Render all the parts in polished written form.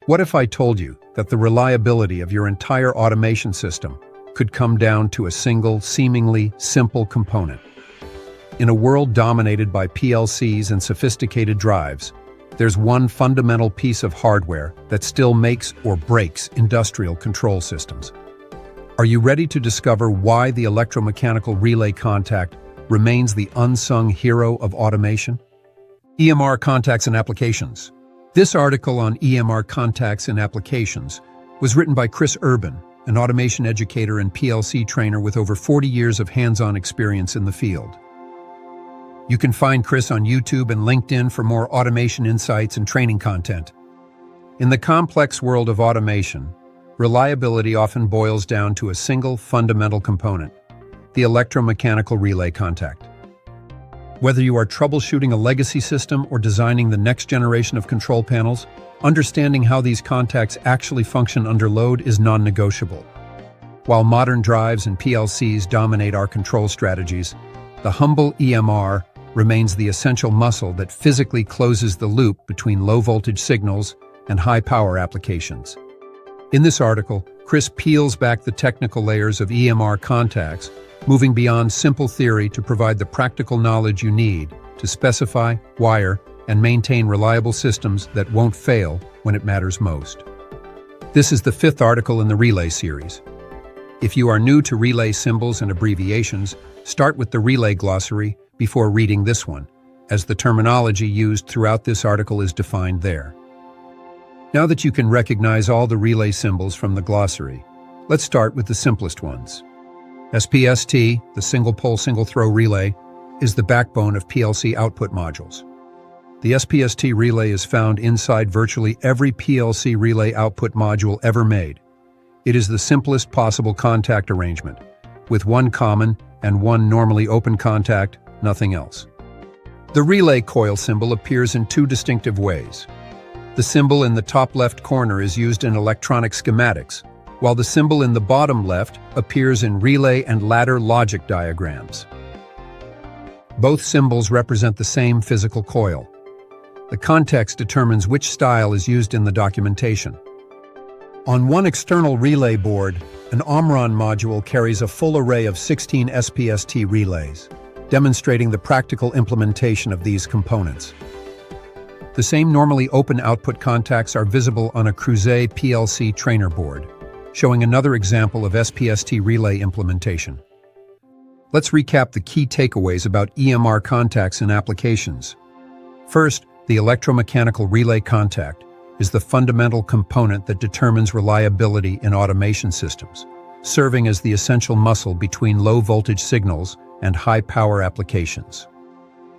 What if I told you that the reliability of your entire automation system could come down to a single, seemingly simple component? In a world dominated by PLCs and sophisticated drives, there's one fundamental piece of hardware that still makes or breaks industrial control systems. Are you ready to discover why the electromechanical relay contact remains the unsung hero of automation? EMR contacts and applications. This article on EMR contacts and applications was written by Chris Urban, an automation educator and PLC trainer with over 40 years of hands-on experience in the field. You can find Chris on YouTube and LinkedIn for more automation insights and training content. In the complex world of automation, reliability often boils down to a single fundamental component: the electromechanical relay contact. Whether you are troubleshooting a legacy system or designing the next generation of control panels, understanding how these contacts actually function under load is non-negotiable. While modern drives and PLCs dominate our control strategies, the humble EMR remains the essential muscle that physically closes the loop between low-voltage signals and high-power applications. In this article, Chris peels back the technical layers of EMR contacts, moving beyond simple theory to provide the practical knowledge you need to specify, wire, and maintain reliable systems that won't fail when it matters most. This is the 5th article in the Relay series. If you are new to relay symbols and abbreviations, start with the Relay Glossary before reading this one, as the terminology used throughout this article is defined there. Now that you can recognize all the relay symbols from the glossary, let's start with the simplest ones. SPST, the single-pole, single-throw relay, is the backbone of PLC output modules. The SPST relay is found inside virtually every PLC relay output module ever made. It is the simplest possible contact arrangement, with one common and one normally open contact, nothing else. The relay coil symbol appears in 2 distinctive ways. The symbol in the top left corner is used in electronic schematics, while the symbol in the bottom left appears in relay and ladder logic diagrams. Both symbols represent the same physical coil. The context determines which style is used in the documentation. On one external relay board, an Omron module carries a full array of 16 SPST relays, demonstrating the practical implementation of these components. The same normally open output contacts are visible on a Cruze PLC trainer board, showing another example of SPST relay implementation. Let's recap the key takeaways about EMR contacts and applications. First, the electromechanical relay contact is the fundamental component that determines reliability in automation systems, serving as the essential muscle between low-voltage signals and high-power applications.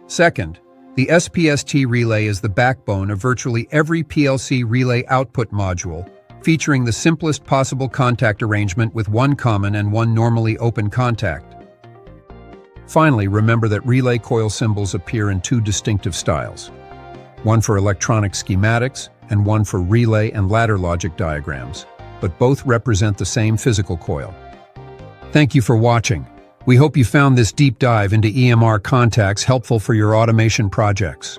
Second, the SPST relay is the backbone of virtually every PLC relay output module, featuring the simplest possible contact arrangement with one common and one normally open contact. Finally, remember that relay coil symbols appear in 2 distinctive styles, one for electronic schematics and one for relay and ladder logic diagrams, but both represent the same physical coil. Thank you for watching. We hope you found this deep dive into EMR contacts helpful for your automation projects.